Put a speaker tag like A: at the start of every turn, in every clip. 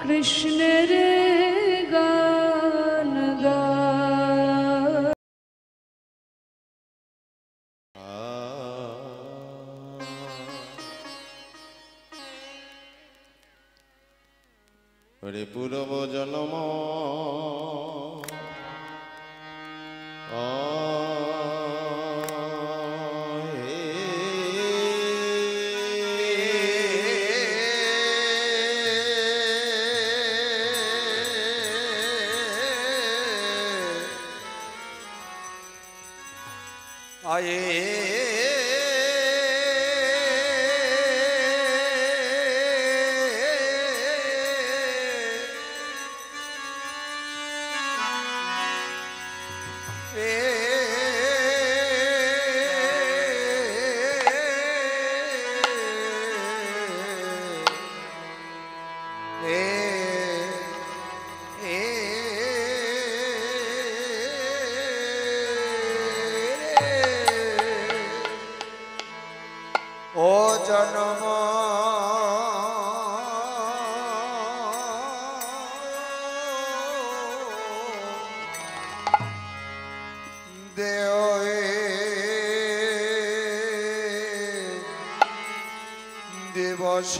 A: কৃষ্ণের গান গায়।
B: হরে পূর্ব জন্ম
C: দিবস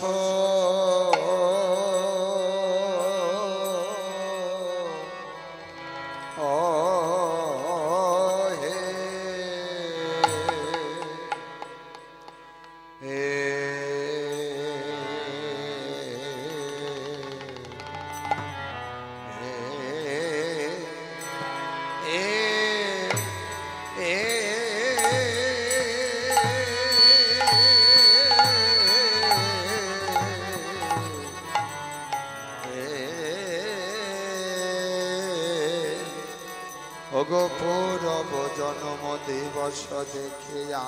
C: ওগো পূরব জন্ম দিবস দেখিয়া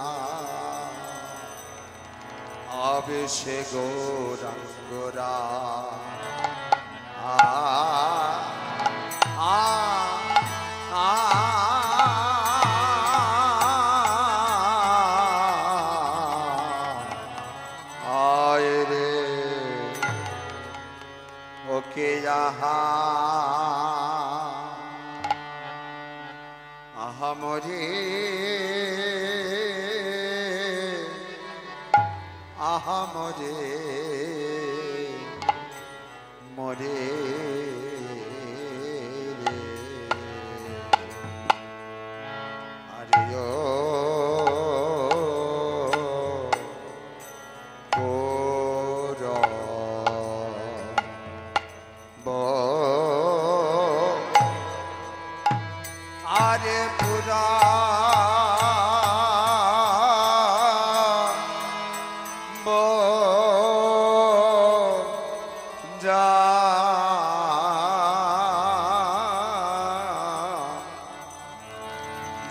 C: আবেশে গৌরাঙ্গরা আয় রে ওকে আহামরে আহামরে মরে আরে আরে পুরা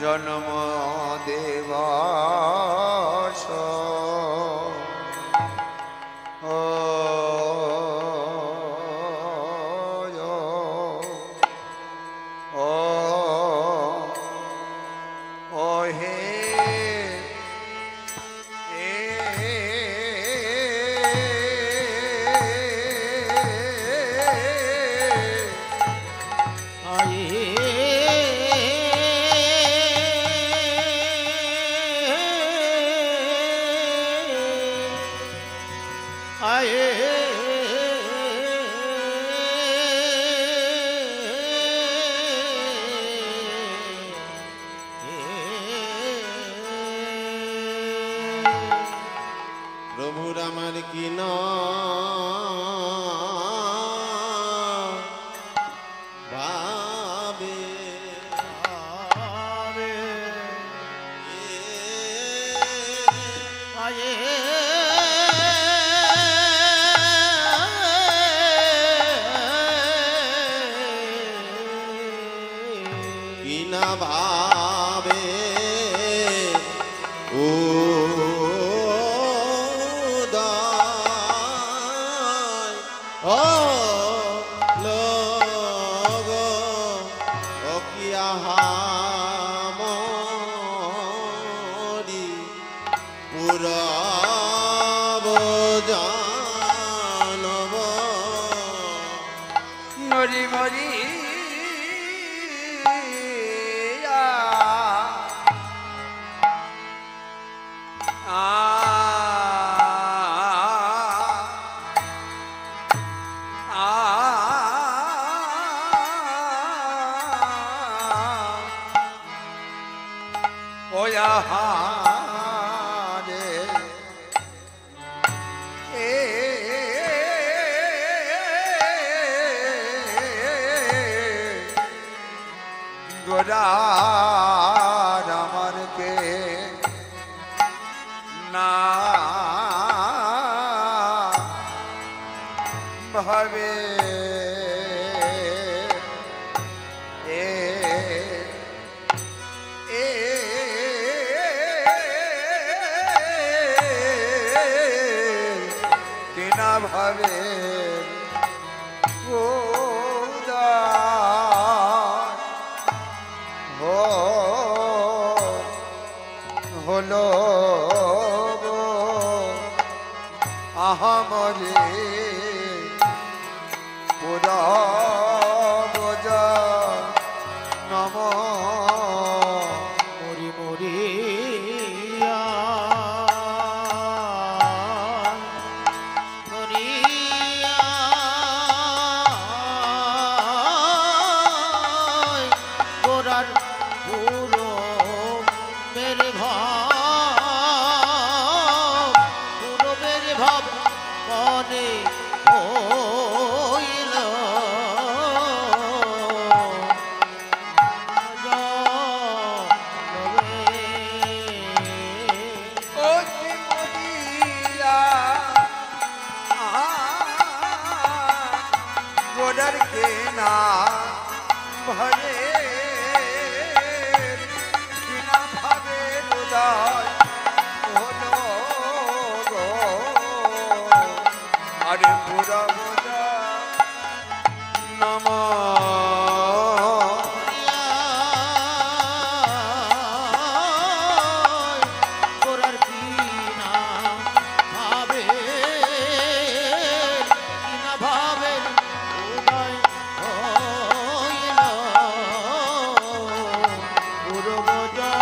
C: জন্ম দিবস
B: প্রভুর আমার কি ভাবে কি না ভাবে ও পুরব জানব
C: মরি মরি গোরার আমার কে না ভাবে কিনা ভাবে হলো আহামরে পুরা বোঝা নম
B: মরি মরি গোরার পুরো মেরে ভাব মনে হইল
C: গোরার কেনা ভরে কিনা ভাবে উদয় হলো গো আরে পুরা বোঝা নম
B: গোরার কিনা ভাবে উদয় হইল পুরো বোঝা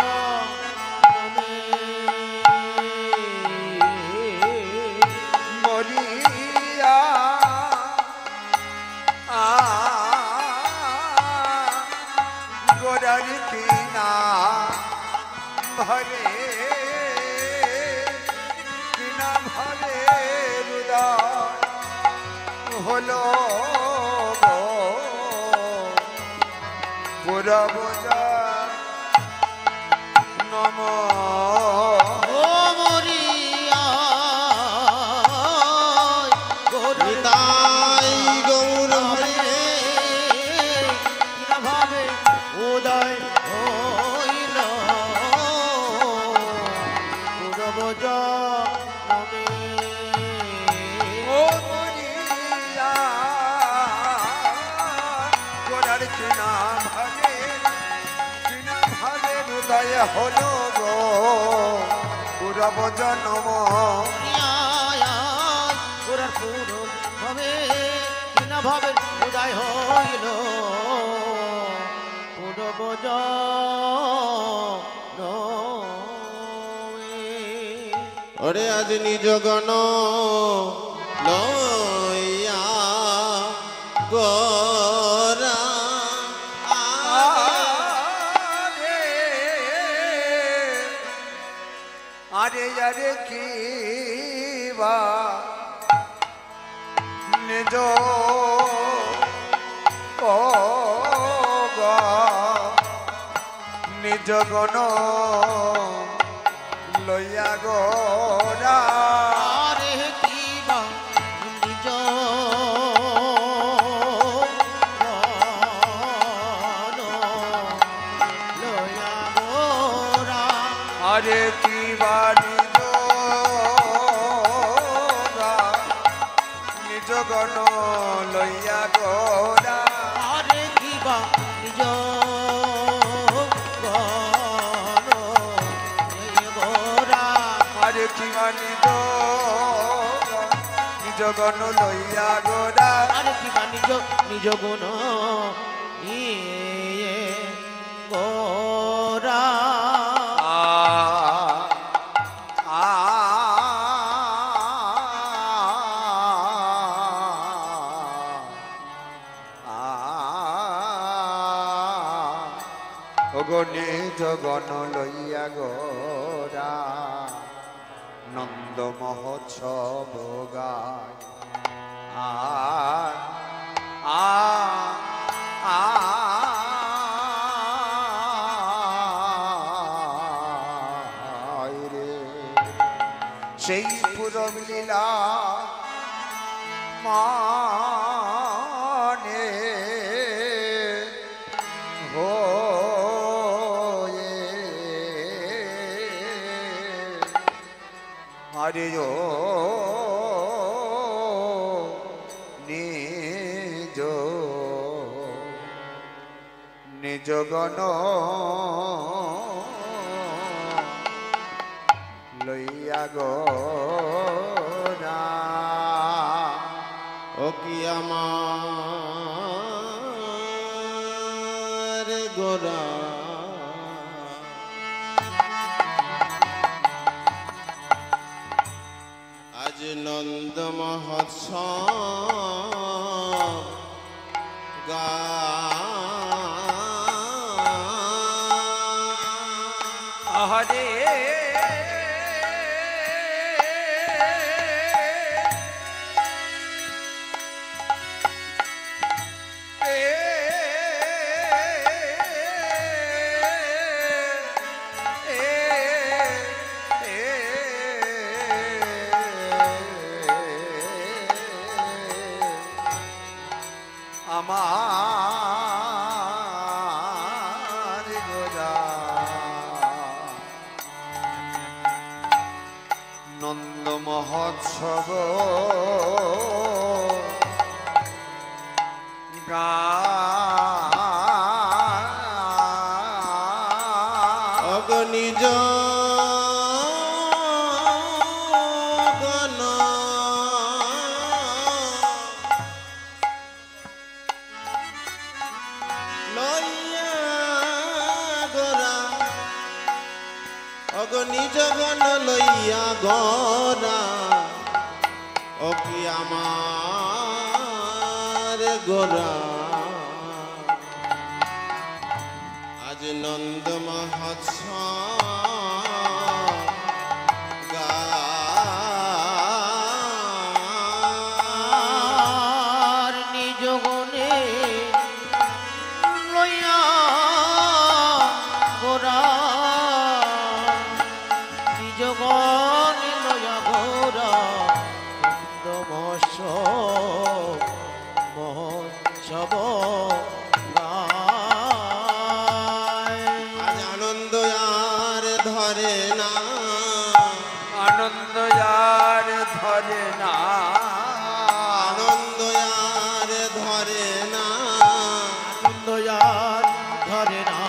C: মরিয়া গোরার কিনা ভরে কিনা ভরে হৃদয় হলো পুরা বোঝা নম
B: নিতাই গৌর হরি ভাবে উদয় হইল পুরব
C: গোরার কিনা ভাবে হৃদয় হলো গো পুরব জন্ম
B: গোরার পুরো ভাবে কিনা ভাবে উদয় হইল পুরব ওরে আজ নিজ গণ লইয়া গোরা
C: আরে আরে কি বা নিজ নিজ গণ লইয়া গোরা
B: আরে কিবা নিজ লয়া গোরা
C: আরে কি বাড়ি নিজ গণ লইয়া গোরা
B: আরে কিবা নিজ গোরা
C: আরে কি নিজ গণ লইয়া গোরা
B: আরে কিবা নিজ নিজ নিজ গুণ নিয়ে গোরা
C: নিজ গণ লইয়া গোরা নন্দ মহোৎসব গায় রে সেই পুরব লীলা মানে আরে ও নিজ নিজ গণ লইয়া গোরা
B: ও কি আমার গোরা আজ নন্দ মহোৎসব
C: হরে আমার গোরা নন্দ মহোৎসব
B: নিজ নিজ গণ লইয়া গোরা ও কি আমার গোরা আজ নন্দ মহোৎসব গার নিজ গণে লইয়া গোরা জগন লয়া গোরা মহোৎসব আজ আনন্দ আর ধরে না
C: আনন্দ আর ধরে না
B: আনন্দ আর ধরে না আনন্দ আর ধরে না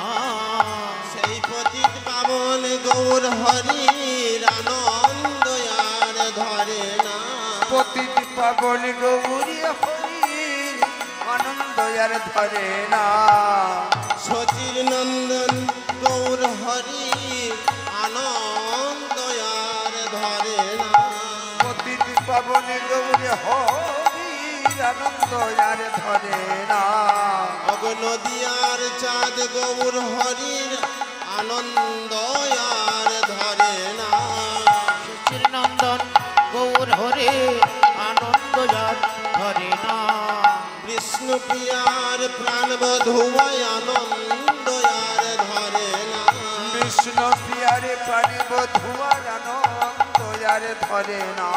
B: সেই পতিত পাবন গৌর হরির আনন্দ আর ধরে না
C: পতিত পাবন গৌরী হরির আনন্দ আর ধরে না
B: সচির নন্দন গৌর হরির আনন্দ আর ধরে না
C: পতিত পাবন গৌরী হরির আনন্দ আর ধরে না
B: অগ নদিয়ার চাঁদ গৌর হরির আনন্দ আর ধরে না সচির নন্দন গৌর হরে আনন্দ আর ধরে না বিষ্ণু প্রিয়ার প্রাণ বধুয়ায় আনন্দ আর ধরে না
C: বিষ্ণু প্রিয়ারে প্রাণী বধুয়ার আনন্দ আর ধরে না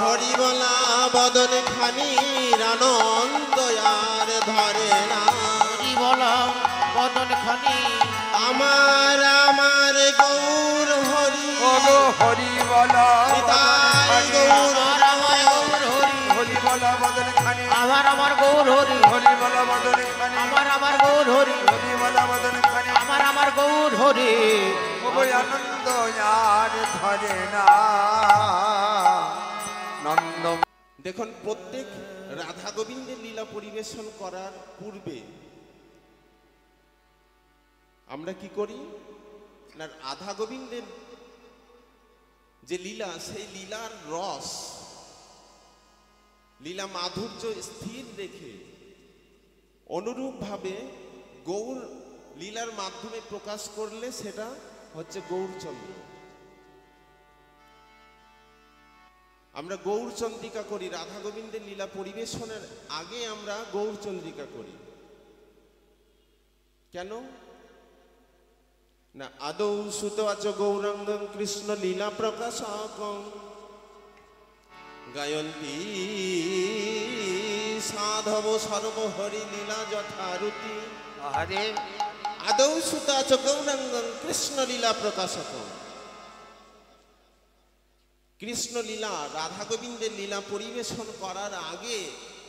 B: হরিবলা বদন খানির আনন্দ আর ধরে না হরিবলা বদন খানি আমার আমার গৌর হরি
C: ওগো হরি বলা
B: গৌর আমার গৌর হরি
C: হরি বলা বদন খানি
B: আমার আমার গৌর হরি
C: হরি বলা বদন খানি
B: আমার আমার গৌর হরি
C: হরি বলা বদন খানি
B: আমার আমার গৌর হরি
C: ওগো আনন্দ আর ধরে না নন্দ
B: দেখুন প্রত্যেক
D: রাধা গোবিন্দের লীলা পরিবেশন করার পূর্বে আমরা কি করি না, রাধা গোবিন্দের যে লীলা, সেই লীলার রস, লীলা মাধুর্য স্থির রেখে অনুরূপভাবে গৌর লীলার মাধ্যমে প্রকাশ করলে সেটা হচ্ছে গৌরচন্দ্র। আমরা গৌরচন্দ্রিকা করি, রাধা গোবিন্দের লীলা পরিবেশনের আগে আমরা গৌরচন্দ্রিকা করি। কেন না, আদৌ সুত আচ গৌরাঙ্গং কৃষ্ণ লীলা প্রকাশকং গায়ন্তী সাধব সর্বহরি লীলা যথারুতি।
B: আরে
D: আদৌ সুত আচ গৌরাঙ্গং কৃষ্ণ লীলা প্রকাশকং। কৃষ্ণ লীলা, রাধা গোবিন্দের লীলা পরিবেশন করার আগে,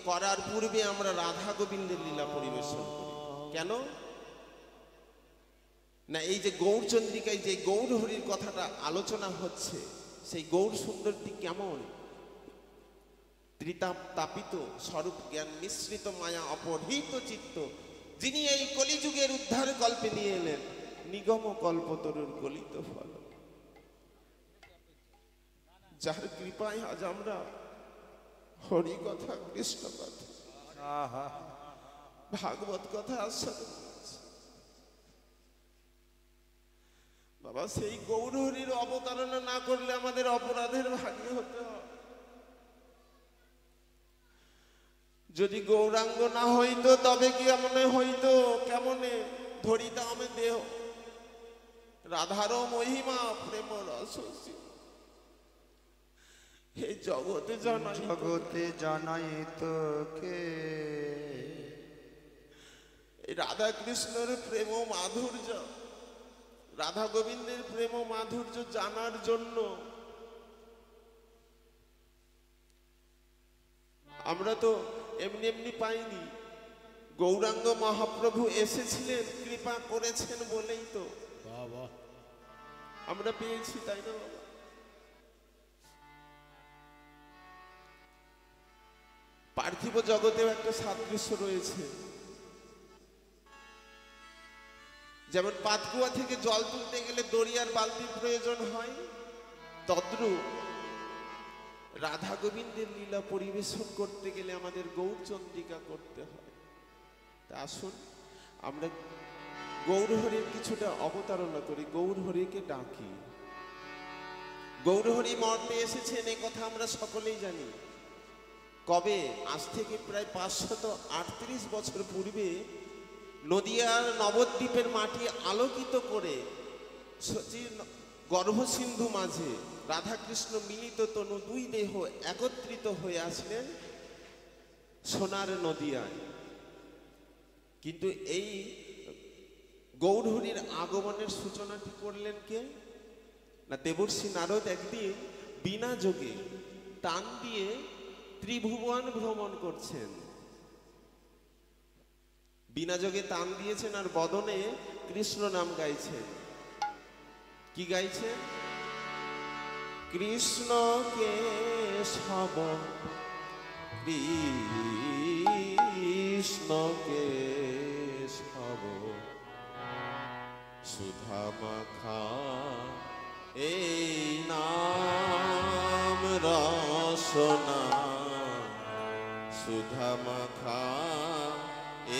D: করার পূর্বে আমরা রাধা গোবিন্দের লীলা পরিবেশন করি। কেন না, এই যে গৌরচন্দ্রিকায় যে গৌর হরির কথাটা আলোচনা হচ্ছে, সেই গৌর সুন্দরটি কেমন? ত্রিতাপ তাপিত স্বরূপ জ্ঞান মিশ্রিত মায়া অপহৃত চিত্ত, যিনি এই কলিযুগের উদ্ধার কল্পে নিয়ে এলেন নিগম কল্পতরুর গলিত ফল। যার কৃপায় আজ আমরা হরি কথা, কৃষ্ণ কথা, ভাগবত কথা আস্বাদন করছি। বাবা, সেই গৌর হরির অবতারণা না করলে আমাদের অপরাধের ভাগী হতে হয়। যদি গৌরাঙ্গ না হইতো তবে কি এমন হইতো? কেমনে ধরিতা আমি দেহ রাধার মহিমা প্রেম রস এই জগতে
C: জানাই তোকে।
D: এই রাধা কৃষ্ণের প্রেম মাধুর্য, রাধা গোবিন্দের প্রেম মাধুর্য জানার জন্য আমরা তো এমনি এমনি পাইনি। গৌরাঙ্গ মহাপ্রভু এসেছিলেন, কৃপা করেছেন বলেই তো আমরা পেয়েছি, তাই না বাবা? পার্থিব জগতেও একটা সাদৃশ্য রয়েছে। যেমন পাতকুয়া থেকে জল তুলতে গেলে দড়িয়ার বালতির প্রয়োজন হয়, তদ্রূপ রাধা গোবিন্দের লীলা পরিবেশন করতে গেলে আমাদের গৌরচন্দ্রিকা করতে হয়। তা আসুন আমরা গৌরহরির কিছুটা অবতারণা করি, গৌরহরিকে ডাকি। গৌরহরি মর্তে এসেছেন এ কথা আমরা সকলেই জানি। কবে? আজ থেকে প্রায় 538 বছর পূর্বে নদিয়ার নবদ্বীপের মাটি আলোকিত করে সচির গর্ভসিন্ধু মাঝে রাধাকৃষ্ণ মিলিত তনু দুই দেহ একত্রিত হয়ে আসলেন সোনার নদিয়ায়। কিন্তু এই গৌরহরির আগমনের সূচনাটি করলেন কে না, দেবর্ষি নারদ একদিন বিনা যোগে টান দিয়ে ত্রিভুবন ভ্রমণ করছেন। বিনা যোগে টান দিয়েছেন আর বদনে কৃষ্ণ নাম গাইছেন। কি গাইছেন? কৃষ্ণ কেশব কৃষ্ণ কেশব সুধা মাখা এই নাম রসনা সুধা মাখা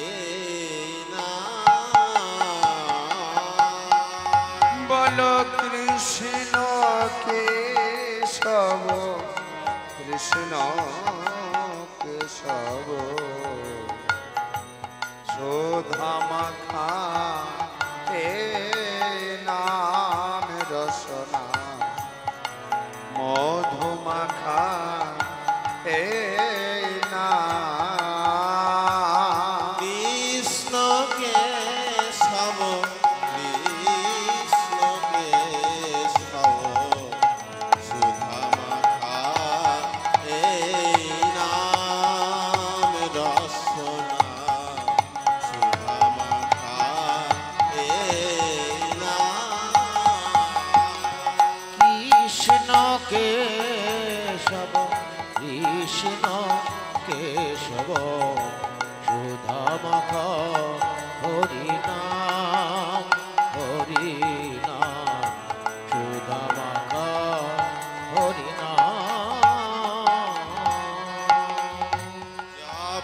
D: এই নাম।
C: বলো কৃষ্ণ কেশব কৃষ্ণ কেশব সুধা মাখা এ নাম রসনা মধু মাখা এ নাম।
D: কৃষ্ণ কেশব কৃষ্ণ কেশব সুধা মাখা এই নাম রসনা সুধা মাখা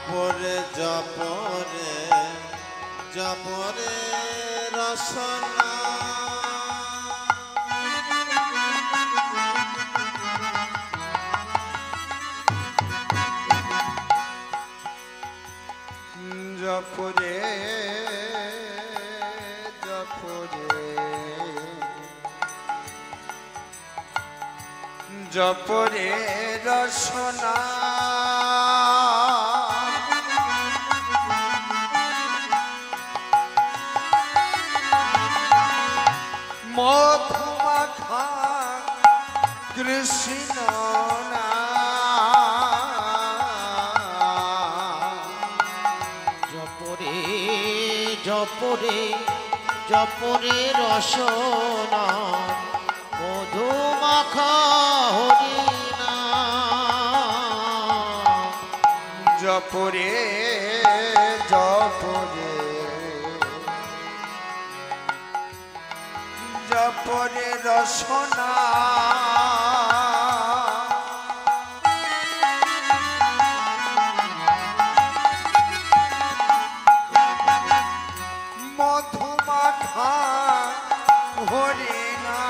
D: জপরে জপরে জপরে রসনা
C: জপরে জপরে জপরে রসনা মধুমাখা কৃষ্ণ না
B: জপরে জপরে জপরে রসনা মধুমাখা হরিনা
C: জপরে জপরে জপরে রসনা মধুমাখা হরিনা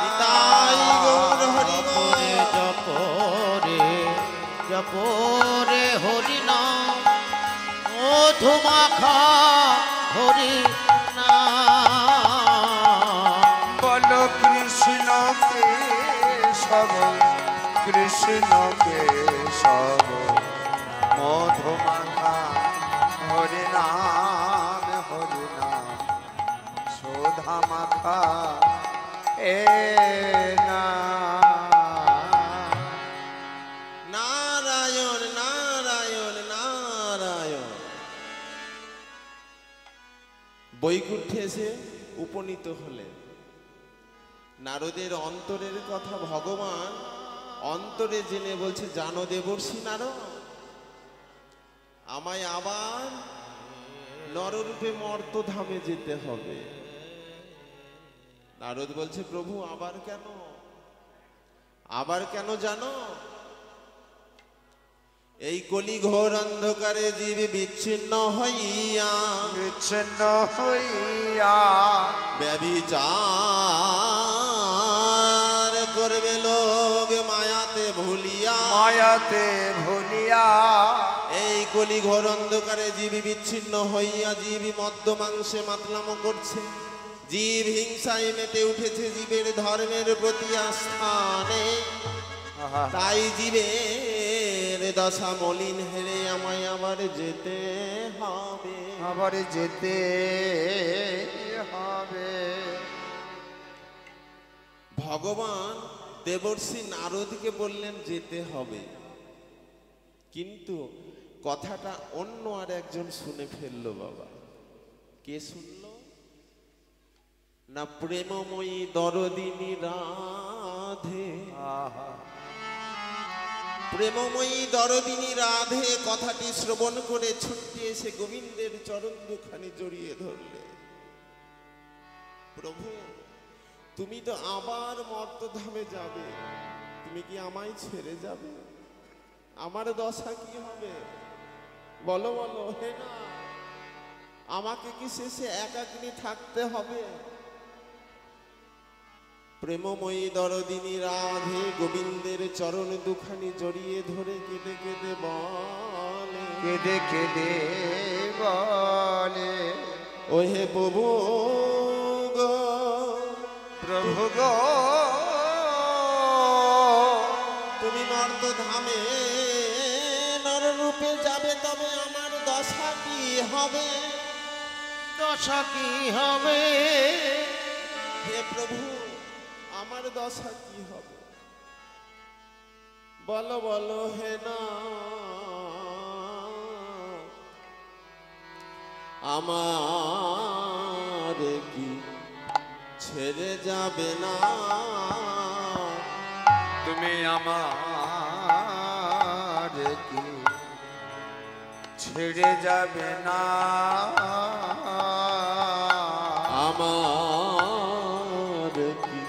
D: নিতাই গৌর হরি
B: জপরে জপরে জপরে হরিনা মধুমাখা হরিনা
C: বল কৃষ্ণকে সব কৃষ্ণকে সব মধুমাখা হরিনাম হরিনাম শোধা মাখা এ না
D: নারায়ণ নারায়ণ নারায়ণ। বৈকুণ্ঠে এসে উপনীত হলেন। নারদের অন্তরের কথা ভগবান অন্তরে জেনে বলছে, জানো দেবর্ষি নারদ, আমায় আবার নররূপে মর্তধামে যেতে হবে। নারদ বলছে, প্রভু আবার কেন? আবার কেন জানো? এই কলি ঘোর অন্ধকারে জীব বিচ্ছিন্ন হইয়া
C: বিচ্ছিন্ন হইয়া
D: ব্যভিচার করবে লোক মায়াতে ভুলিয়া
C: মায়াতে ভুলিয়া
D: এই কলি ঘোর অন্ধকারে জীব বিচ্ছিন্ন হইয়া জীব মদ্য মাংসে মাতলাম করছে, জীব হিংসায় মেতে উঠেছে, জীবের ধর্মের প্রতি আস্থানে। তাই জীবের দশা মলিন হেরে আমায় আবার যেতে হবে,
C: আবার যেতে হবে।
D: ভগবান দেবর্ষি নারদকে বললেন যেতে হবে, কিন্তু কথাটা অন্য আর একজন শুনে ফেললো। বাবা কে শুনলো? না প্রেমময়ী দরদিনী রাধে। প্রেমময়ী দরদিনী রাধে কথাটি শ্রবণ করে ছুটে এসে গোবিন্দের চরণ দুখানি জড়িয়ে ধরলে। প্রভু তুমি তো আবার মর্তধামে যাবে, তুমি কি আমায় ছেড়ে যাবে? আমার দশা কি হবে? বলো বলো হে না, আমাকে কি শেষে একাকিনী থাকতে হবে? প্রেমময়ী দরদিনী রাধে গোবিন্দের চরণ দুখানি জড়িয়ে ধরে কেঁদে কেঁদে বলে,
C: কেঁদে কেঁদে বলে,
D: ও হে প্রভু গো,
C: প্রভু গো
D: তুমি মর্তধামে নররূপে যাবে, তবে আমার দশা কি হবে?
B: দশা কি হবে?
D: হে প্রভু আমার দশা কি হবে? বলো বলো হে না, আমার কি ছেড়ে যাবে না?
C: তুমি আমার কি ছেড়ে যাবে না?
D: আমার কি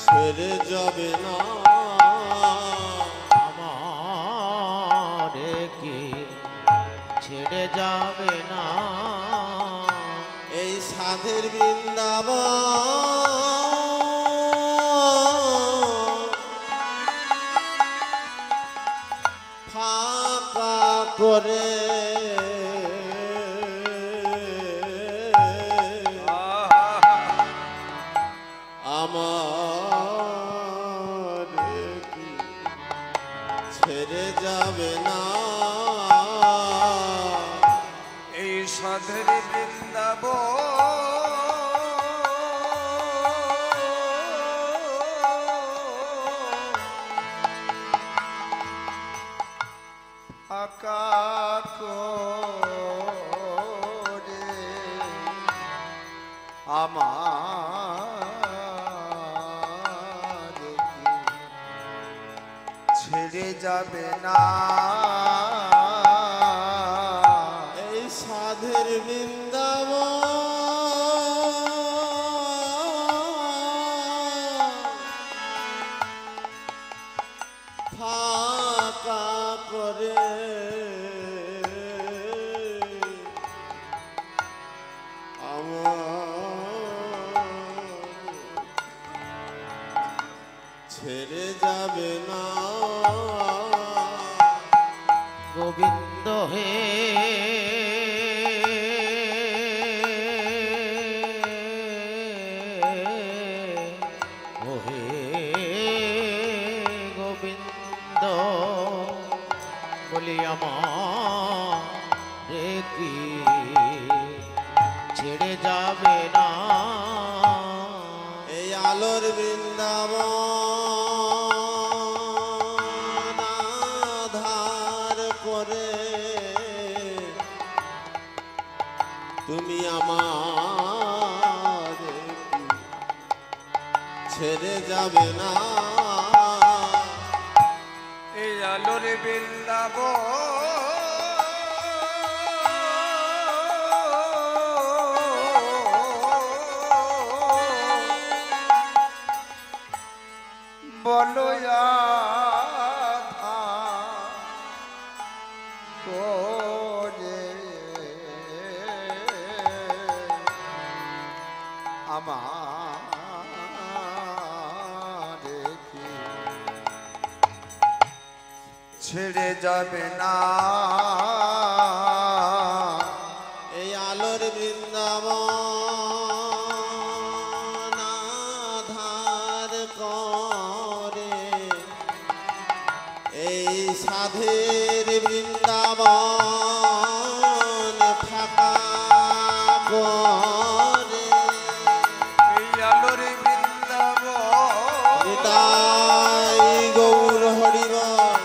D: ছেড়ে যাবে না?
B: আমার ছেড়ে যাবে না।
D: এই সাধের বৃন্দাবন ফাঁকা করে আমার কি ছেড়ে যাবে না।
C: এই সাধের বৃন্দাবন ফাঁকা করে আমার ছেড়ে যাবে না।
D: এই সাধের বৃন্দাবন ফাঁকা করে ছেড়ে যাবে না।
B: গোবিন্দ হে ওহে গোবিন্দ বলি আমার রে কি ছেড়ে যাবে না।
D: এই আলোর বৃন্দাবন আধার করে তুমি আমার ছেড়ে যাবে না।
C: এই আলোর বৃন্দাবন বলো আধা করে আমার কি ছেড়ে যাবে না।
D: এই আলোর বৃন্দাবন আধার করে এই সাধের বৃন্দাবন ফাঁকা করে
C: এই আলোর বৃন্দাবন
D: নিতাই গৌর হরিবল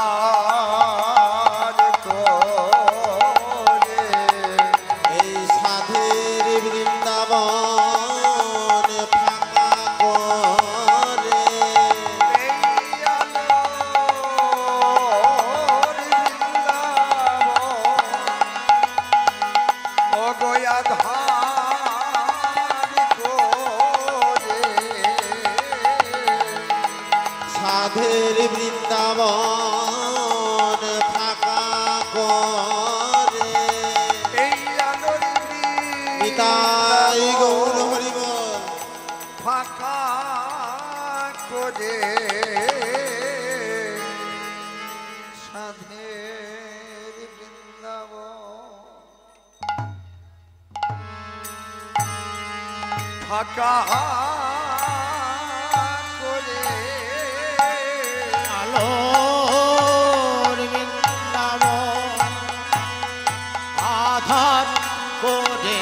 C: আধার করে
D: এই সাধের বৃন্দাবন ফাঁকা করে
C: এই আলোর বৃন্দাবন অগয় আধার করে
D: সাধের বৃন্দাবন ফাঁকা করে
C: এই আলোর
D: নিতাই গৌর হরিবল
C: ফাঁকা করে সাধের বৃন্দাবন ফাঁকা করে
B: আলোর বৃন্দাবন আধার করে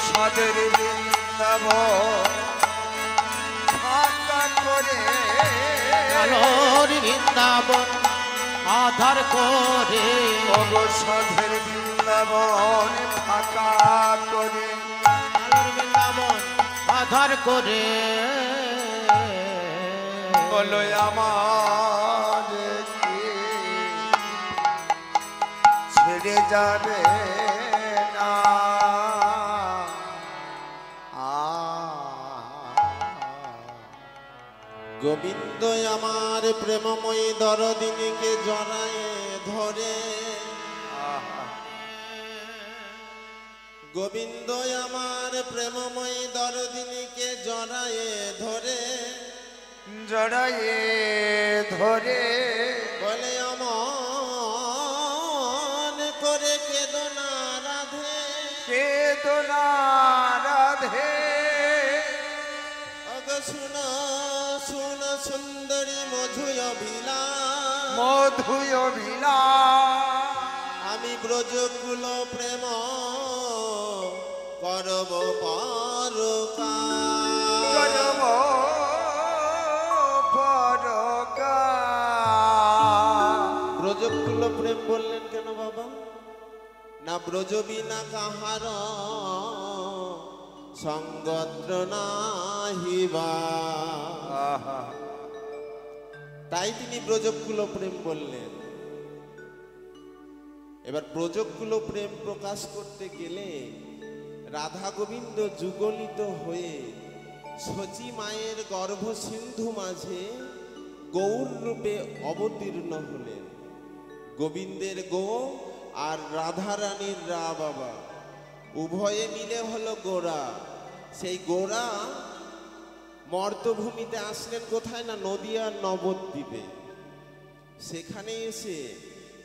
C: সাধের বৃন্দাবন ফাঁকা করে
B: আলোর বৃন্দাবন আধার করে
C: ওগো সাধের বৃন্দাবন ফাঁকা করে
B: আলোর বৃন্দাবন আধার করে
C: বলো আমার কি ছেড়ে যাবে না।
D: গোবিন্দ আমার প্রেমময়ী দরদিনীকে জড়ায়ে ধরে গোবিন্দ আমার প্রেমময়ী দরদিনীকে জড়ায়ে ধরে
C: জড়ায়ে ধরে
D: বলে অমন করে কেঁদো না রাধে
C: কেদনা রাধে
D: অগ শুনো শুনো সুন্দরী মধুয় ভিলা
C: মধুয় ভিলা
D: আমি ব্রজকুল প্রেম করব পরকাল
C: করব
D: ব্রজকুল প্রেম বললেন কেন বাবা? না ব্রজ বিনা কাহার সঙ্গত্র নাহিবা, তাই তিনি ব্রজকুল প্রেম বললেন। এবার ব্রজকুল প্রেম প্রকাশ করতে গেলে রাধা গোবিন্দ যুগলিত হয়ে শচী মায়ের গর্ভ সিন্ধু মাঝে গৌর রূপে অবতীর্ণ হলেন। গোবিন্দের গো আর রাধা রানীর রা বাবা উভয়ে মিলে হলো গোরা। সেই গোরা মর্তভূমিতে আসলেন কোথায়? না নদিয়ার নবদ্বীপে। সেখানে এসে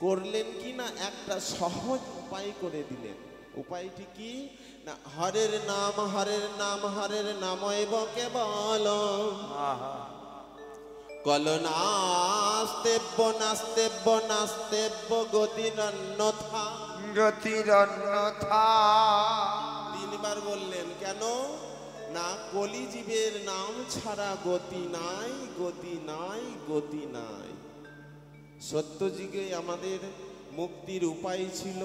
D: করলেন কি না একটা সহজ উপায় করে দিলেন। উপায়টি কি? না হরের নাম হরের নাম হরের নামৈব কেবল কল নাস্তেব্য নাস্তেব্য নাস্তেব্য গতিরন্যথা
C: গতিরন্যথা।
D: তিনবার বললেন। কেন? না কলিজীবের নাম ছাড়া গতি নাই, গতি নাই, গতি নাই। সত্যযুগে আমাদের মুক্তির উপায় ছিল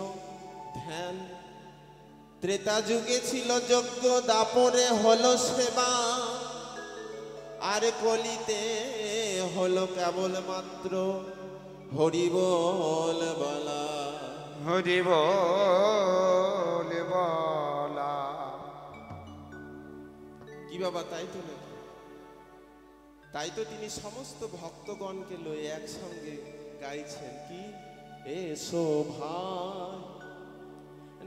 D: ধ্যান, ত্রেতা যুগে ছিল যজ্ঞ, দাপরে হলো সেবা, আর কলিতে হলো কেবলমাত্র হরি বল বলা।
C: হরি বল বলা।
D: কি বাবা তাই তো নাকি? তাই তো তিনি সমস্ত ভক্তগণকে লয়ে একসঙ্গে গাইছেন কি? এসো ভাই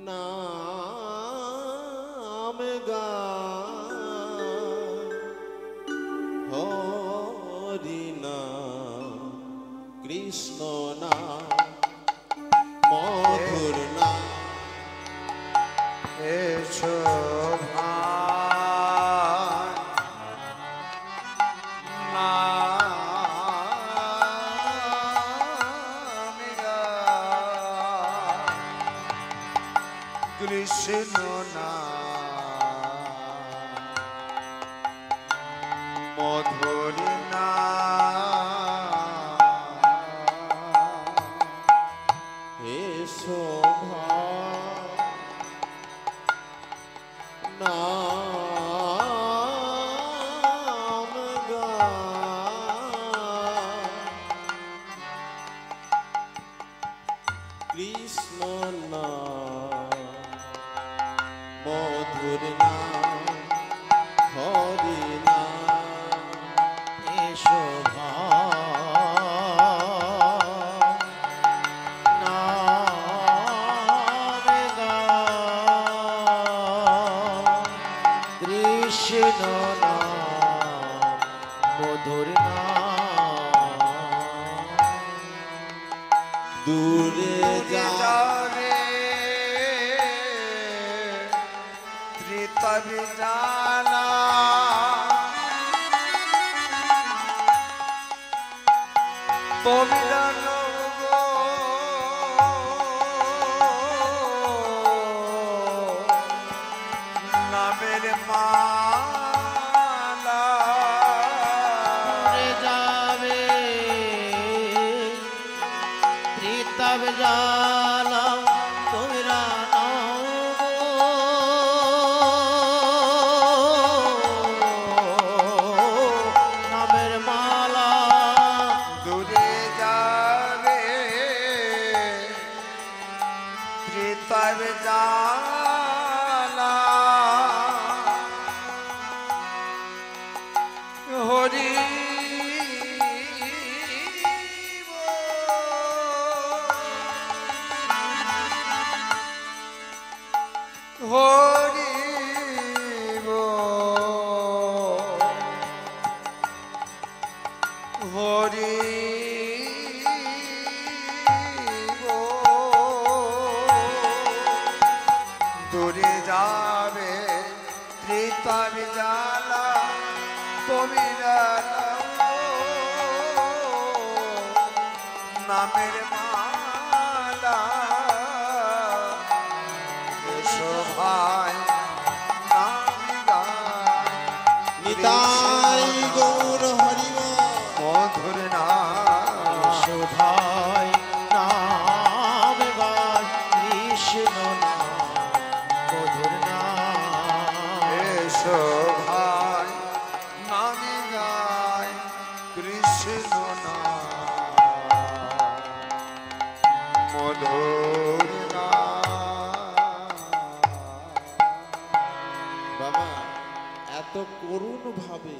D: নাম গাই, হরি নাম কৃষ্ণ নাম মধুর নাম।
C: এসো কৃষ্ণ নাম মধুর নাম।
D: এসো নাম গাই, কৃষ্ণ নাম মধুর নাম হরি নাম। এসো
B: কৃষ্ণ নাম মধুর নাম।
D: দূরে
C: যাবে ত্রিতব জানা পবিত্র নামের মালা
B: যাবে ত্রিতব জালা তোরা নামের মালা।
C: দূরে যাবে ত্রিতব জালা হরি মধুর নাম।
D: বাবা এত করুণ ভাবে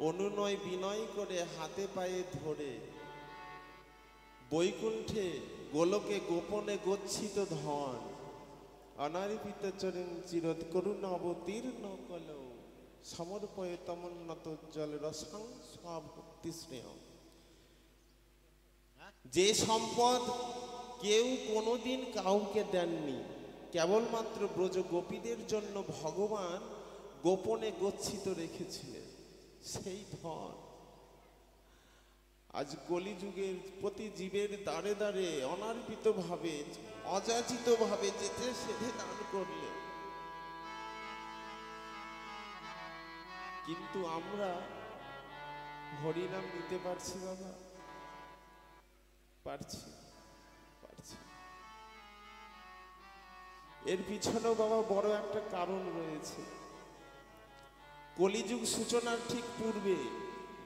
D: অনুনয় বিনয় করে হাতে পায়ে ধরে বৈকুণ্ঠে গোলকে গোপনে গচ্ছিত ধন অনারিপিত চরণ চিরত করুণ অবতীর্ণ কলৌ সমর্পয় তমন্নত জল রসাং স্বভক্তি স্নেহ। যে সম্পদ কেউ কোনোদিন কাউকে দেননি, কেবলমাত্র ব্রজ গোপীদের জন্য ভগবান গোপনে গচ্ছিত রেখেছিলেন, সেই ধন আজ কলিযুগের প্রতি জীবের দ্বারে দ্বারে অনার্পিত ভাবে অযাচিত ভাবে যেতে সেধে দান করলেন। কিন্তু আমরা হরিনাম নিতে পারছি বাবা? পারছি? পারছি। এর পিছনেও বাবা বড় একটা কারণ রয়েছে। কলিযুগ সূচনার ঠিক পূর্বে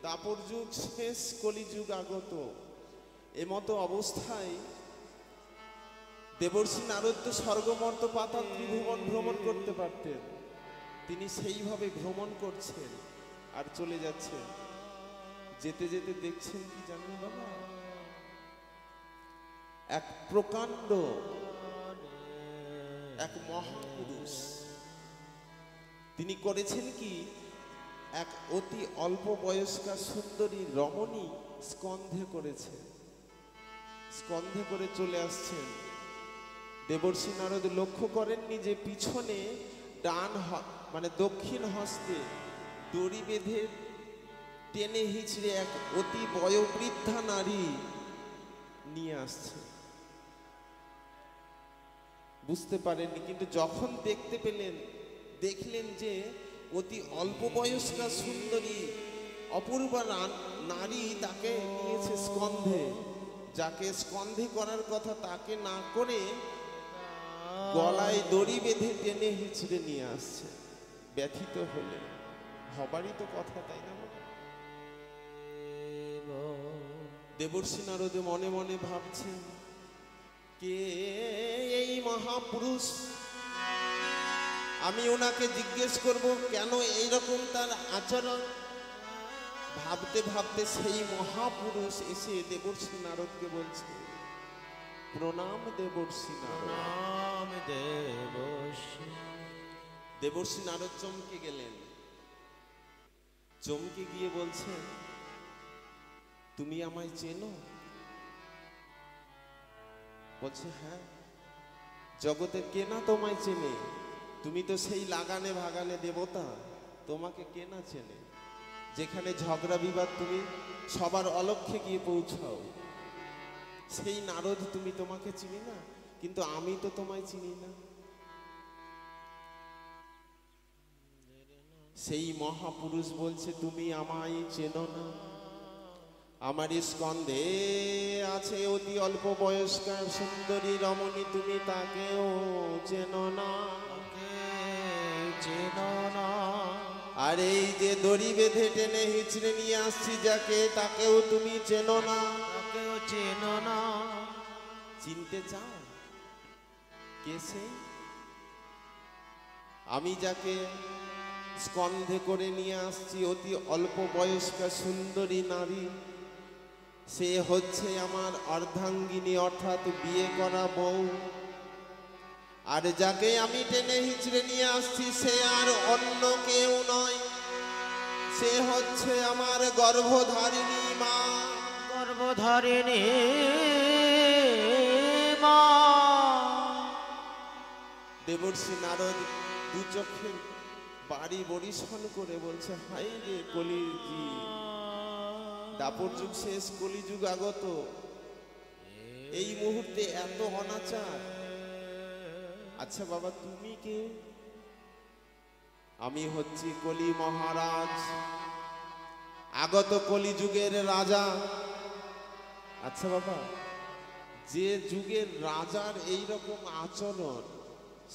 D: দাপর যুগ শেষ, কলিযুগ আগত, এমতো অবস্থায় দেবর্ষি নারদ স্বর্গমর্ত পাতাল ত্রিভুবন ভ্রমণ করতে পারতেন। তিনি সেইভাবে ভ্রমণ করছেন আর চলে যাচ্ছেন। যেতে যেতে দেখছেন কি জানেন বাবা, এক প্রকাণ্ড এক মহাপুরুষ তিনি করেছেন কি, এক অতি অল্প বয়স্কা সুন্দরী রমণী স্কন্ধে করেছে, স্কন্ধে করে চলে আসছেন। দেবর্ষি নারদ লক্ষ্য করেননি যে পিছনে মানে দক্ষিণ হস্তে দড়ি বেঁধে টেনে হিচড়ে এক অতি বয়োবৃদ্ধা নারী নিয়ে আসছে। বুঝতে পারেননি, কিন্তু যখন দেখতে পেলেন, দেখলেন যে অতি অল্প বয়স্কা সুন্দরী অপূর্বা নারী তাকে নিয়েছে স্কন্ধে। যাকে স্কন্ধে করার কথা তাকে না করে গলায় দড়ি বেঁধে টেনে হিচড়ে নিয়ে আসছে। ব্যথিত হলে হবারই তো কথা, তাই না? দেবর্ষি নারদ মনে মনে ভাবছেন, কে এই মহাপুরুষ? আমি ওনাকে জিজ্ঞেস করব কেন এইরকম তার আচরণ। ভাবতে ভাবতে সেই মহাপুরুষ এসে দেবর্ষি নারদকে বলছে, প্রণাম দেবর্ষি নারদ। দেবর্ষি নারদ চমকে গেলেন। চমকে গিয়ে বলছেন, তুমি আমায় চেনো? বলছে, হ্যাঁ। জগতে কে না তোমায় চেনে? তুমি তো সেই লাগানে ভাগানে দেবতা, তোমাকে কে না চেনে? যেখানে ঝগড়া বিবাদ তুমি সবার অলক্ষ্যে গিয়ে পৌঁছাও, সেই নারদ তুমি, তোমাকে চিনি না? কিন্তু আমি তো তোমায় চিনি না। সেই মহাপুরুষ বলছে, তুমি আমায় চেনো না? আমার স্কন্ধে আছে অতি অল্প বয়স্কা সুন্দরী রমণী, তুমি তাকেও চেনো না?
B: চেনো না।
D: আর এই যে দড়ি বেঁধে টেনে হিচড়ে নিয়ে আসছি যাকে, তাকেও তুমি চেনো না?
B: তাকেও চেনো না।
D: চিনতে চাও কে সে? আমি যাকে স্কন্ধে করে নিয়ে আসছি অতি অল্প বয়স্কা সুন্দরী নারী, সে হচ্ছে আমার অর্ধাঙ্গিনী, অর্থাৎ বিয়ে করা বউ। আর যাকে আমি টেনে হিচড়ে নিয়ে আসছি সে আর অন্য কেউ নয়, সে হচ্ছে আমার গর্ভধারিণী মা।
B: গর্ভধারিণী মা।
D: দেবর্ষি নারদ দু চোখে বাড়ি বরিশন করে বলছে, হাই রে কলিজি, দাপর যুগ শেষ, কলিযুগ আগত, এই মুহূর্তে এত অনাচার। আচ্ছা বাবা, তুমি কে? আমি হচ্ছি কলি মহারাজ, আগত কলিযুগের রাজা। আচ্ছা বাবা, যে যুগের রাজার এই রকম আচরণ,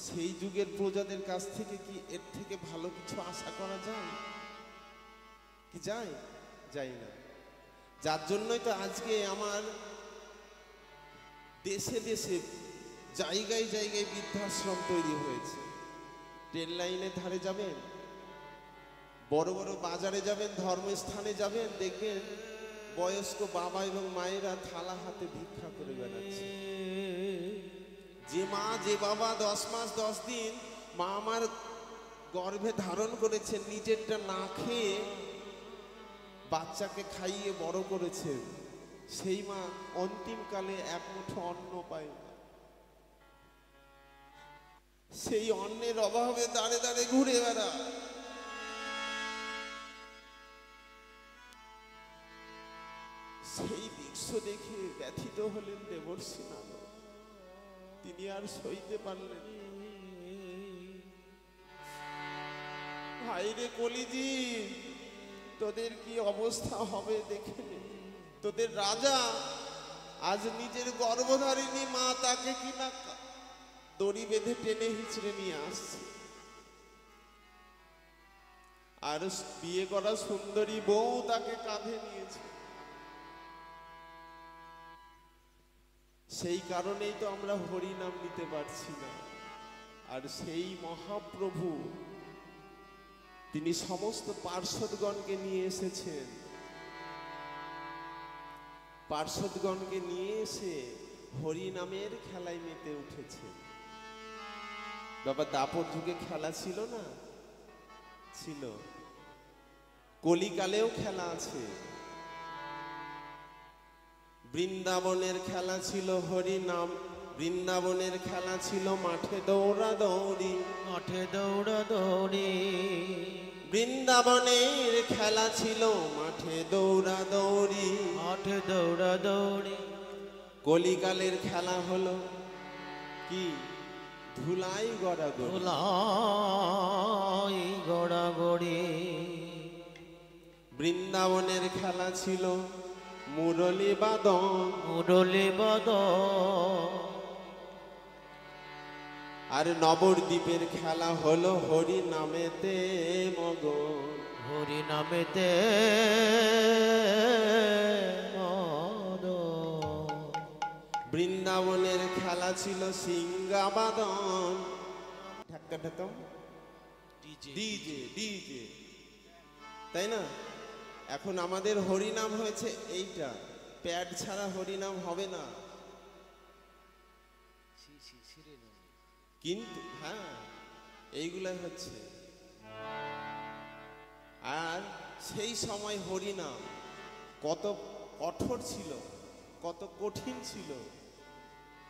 D: সেই যুগের প্রজাদের কাছ থেকে কি এর থেকে ভালো কিছু আশা করা যায়? কি যায়? যায় না। যার জন্যই তো আজকে আমার দেশে দেশে জায়গায় জায়গায় বৃদ্ধাশ্রম তৈরি হয়েছে। ট্রেন লাইনের ধারে যাবেন, বড় বড় বাজারে যাবেন, ধর্মস্থানে যাবেন, দেখবেন বয়স্ক বাবা এবং মায়েরা থালা হাতে ভিক্ষা করে বেড়াচ্ছে। যে মা যে বাবা 10 মাস 10 দিন মা আমার গর্ভে ধারণ করেছেন, নিজেরটা না খেয়ে বাচ্চাকে খাইয়ে বড় করেছেন, সেই মা অন্তিমকালে এক মুঠো অন্ন পায় না। সেই অন্নের অভাবে দাঁড়ে দাঁড়ে ঘুরে বেড়া। সেই দৃশ্য দেখে ব্যথিত হলেন দেবর্ষি নারদ। তিনি আর সইতে পারলেন। হায়রে কলিজি, তোদের কি অবস্থা হবে দেখে নে। তোদের রাজা আজ নিজের গর্ভধারিণী মা তাকে কিনা দড়ি বেঁধে টেনে হিচড়ে নিয়ে আসছে, আর বিয়ে করা সুন্দরী বউ তাকে কাঁধে নিয়েছে। সেই কারণেই তো আমরা হরি নাম নিতে পারছি না। আর সেই মহাপ্রভু তিনি সমস্ত পার্ষদগণকে নিয়ে এসেছেন, পার্ষদগণকে নিয়ে এসে হরি নামের খেলায় মেতে উঠেছেন। বাবা দাপর যুগে খেলা ছিল না? ছিল। কলিকালেও খেলা আছে। বৃন্দাবনের খেলা ছিল হরি নাম, বৃন্দাবনের খেলা ছিল মাঠে দৌড়া দৌড়ি,
B: মাঠে দৌড়া দৌড়ি।
D: বৃন্দাবনের খেলা ছিল মাঠে দৌড়া দৌড়ি,
B: মাঠে দৌড়া দৌড়ি।
D: কলিকালের খেলা হলো কি? ধুলাই গড়াগড়ি,
B: ধুলাই গড়াগড়ি।
D: বৃন্দাবনের খেলা ছিল মুরলী বাদন,
B: মুরলী বাদন।
D: আর নবদ্বীপের খেলা হলো হরি নামেতে মগন,
B: হরি নামেতে মদন।
D: বৃন্দাবনের খেলা ছিল সিংহাবাদন, ঢাক্কা ঢাকাম ডিজে ডিজে, তাই না? এখন আমাদের হরিনাম হয়েছে এইটা, প্যাড ছাড়া হরিনাম হবে না। কিন্তু হ্যাঁ, এইগুলাই হচ্ছে। আর সেই সময় হরিনাম কত কঠোর ছিল, কত কঠিন ছিল,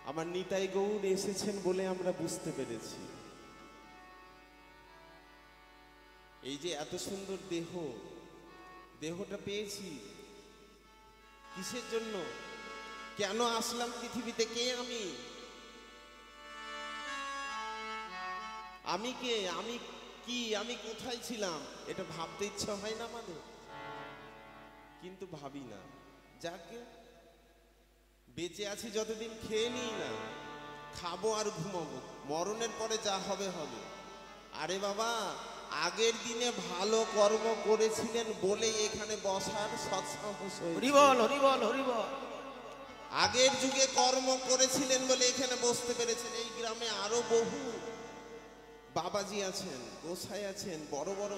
D: আমার নিতাই গৌর এসেছেন বলে আমরা বুঝতে পেরেছি। এই যে এত সুন্দর দেহ, দেহটা পেয়েছি কিসের জন্য? কেন আসলাম পৃথিবীতে? কে আমি? আমি কে? আমি কি? আমি কোথায় ছিলাম? এটা ভাবতে ইচ্ছা হয় না আমাদের? কিন্তু ভাবি না। যাকে বেঁচে আছি যতদিন খেয়ে নিই না, খাবো আর ঘুমাবো, মরণের পরে যা হবে হবে। আরে বাবা, আগের দিনে ভালো কর্ম করেছিলেন বলেই এখানে বসার সৎসাহস হয়েছে।
B: হরি বল, হরি বল, হরি বল।
D: আগের যুগে কর্ম করেছিলেন বলে এখানে বসতে পেরেছেন। এই গ্রামে আরো বহু বাবাজি আছেন, গোসাই আছেন, বড় বড়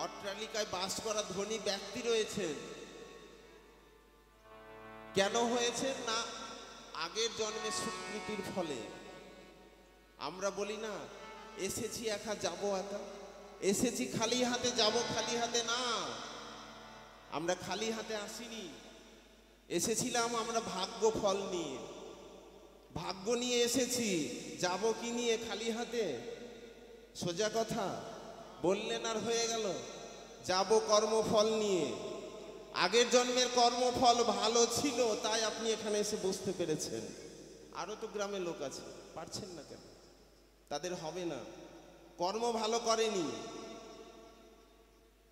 D: অট্টালিকায় বাস করা ধনী ব্যক্তি রয়েছেন। কেন হয়েছে না? আগের জন্মে স্বীকৃতির ফলে। আমরা বলি না, এসেছি একা যাবো একা, এসেছি খালি হাতে যাব খালি হাতে না। আমরা খালি হাতে আসিনি, এসেছিলাম আমরা ভাগ্য ফল নিয়ে, ভাগ্য নিয়ে এসেছি। যাব কি নিয়ে? খালি হাতে? সোজা কথা বললেন আর হয়ে গেল। যাব কর্মফল নিয়ে। আগের জন্মের কর্মফল ভালো ছিল, তাই আপনি এখানে এসে বসতে পেরেছেন। আরো তো গ্রামে লোক আছে, পারছেন না কেন? তাদের হবে না, কর্ম ভালো করেনি।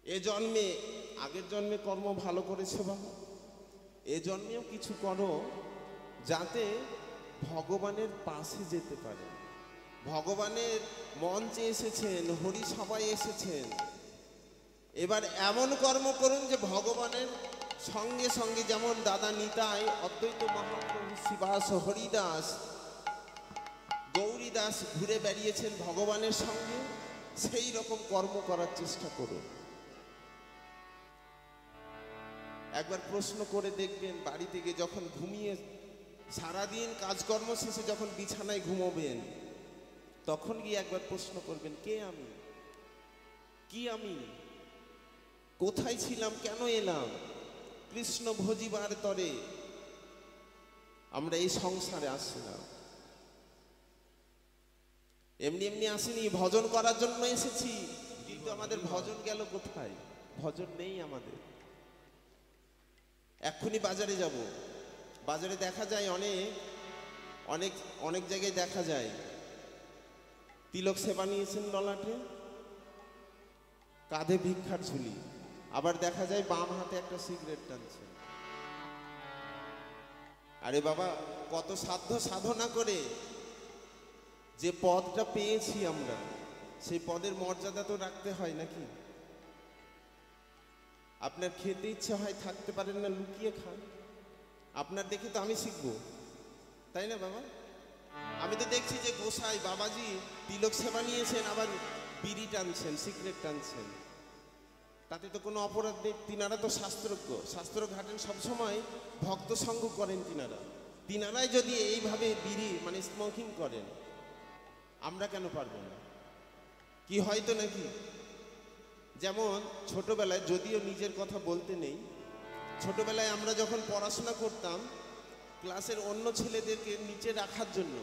D: এ জন্মে, আগের জন্মে কর্ম ভালো করেছে বাবা, এ জন্মেও কিছু করো যাতে ভগবানের পাশে যেতে পারে। ভগবানের মঞ্চে এসেছেন, হরি সবাই এসেছেন, এবার এমন কর্ম করুন যে ভগবানের সঙ্গে সঙ্গে যেমন দাদা নিতাই, অদ্বৈত মহাপ্রভু, শিবাস, হরিদাস, গৌরীদাস ঘুরে বেরিয়েছেন ভগবানের সঙ্গে, সেই রকম কর্ম করার চেষ্টা করুন। একবার প্রশ্ন করে দেখবেন, বাড়ি থেকে যখন ঘুমিয়ে সারাদিন কাজকর্ম শেষে যখন বিছানায় ঘুমোবেন, তখন গিয়ে একবার প্রশ্ন করবেন, কে আমি, কি আমি, কোথায় ছিলাম, কেন এলাম? কৃষ্ণ ভজিবার তরে আমরা এই সংসারে আসলাম, এমনি এমনি আসিনি, ভজন করার জন্য এসেছি। কিন্তু আমাদের ভজন গেল কোথায়? ভজন নেই আমাদের। এক্ষুনি বাজারে যাব, বাজারে দেখা যায় অনেক অনেক অনেক জায়গায় দেখা যায় তিলক সেবা নিয়েছেন ললাটে, কাঁধে ভিক্ষার ঝুলি, আবার দেখা যায় বাম হাতে একটা সিগারেট টানছেন। আরে বাবা, কত সাধ্য সাধনা করে যে পদটা পেয়েছি আমরা, সেই পদের মর্যাদা তো রাখতে হয় নাকি? আপনার খেতে ইচ্ছে হয়, থাকতে পারেন না, লুকিয়ে খান। আপনার দেখে তো আমি শিখবো, তাই না বাবা? আমি তো দেখছি যে গোসাই বাবাজি তিলক সেবা নিয়েছেন, আবার বিড়ি টানছেন, সিগারেট টানছেন, তাতে তো কোনো অপরাধ নেই। তিনারা তো শাস্ত্রজ্ঞ, শাস্ত্র ঘাটেন সবসময়, ভক্ত সঙ্গ করেন তিনারাই যদি এইভাবে বিড়ি মানে স্মোকিং করেন, আমরা কেন পারবো না? কি হয়তো নাকি? যেমন ছোটবেলায়, যদিও নিজের কথা বলতে নেই, ছোটবেলায় আমরা যখন পড়াশোনা করতাম, ক্লাসের অন্য ছেলেদেরকে নিচে রাখার জন্য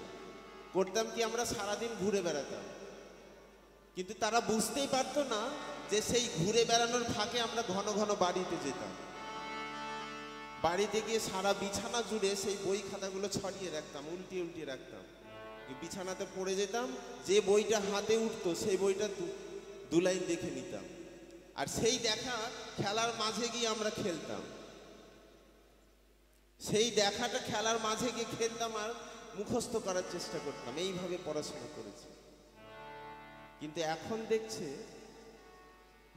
D: করতাম কি, আমরা সারাদিন ঘুরে বেড়াতাম। কিন্তু তারা বুঝতেই পারতো না যে সেই ঘুরে বেড়ানোর ফাঁকে আমরা ঘন ঘন বাড়িতে যেতাম। বাড়িতে গিয়ে সারা বিছানা জুড়ে সেই বই খাতাগুলো ছড়িয়ে রাখতাম, উল্টিয়ে উল্টিয়ে রাখতাম। বিছানাতে পড়ে যেতাম, যে বইটা হাতে উঠতো সেই বইটা দু লাইন দেখে নিতাম, আর সেই দেখা খেলার মাঝে গিয়ে আমরা খেলতাম। সেই দেখাটা খেলার মাঝে গিয়ে খেলতাম আর মুখস্থ করার চেষ্টা করতাম। এইভাবে পড়াশোনা করেছি। কিন্তু এখন দেখছে,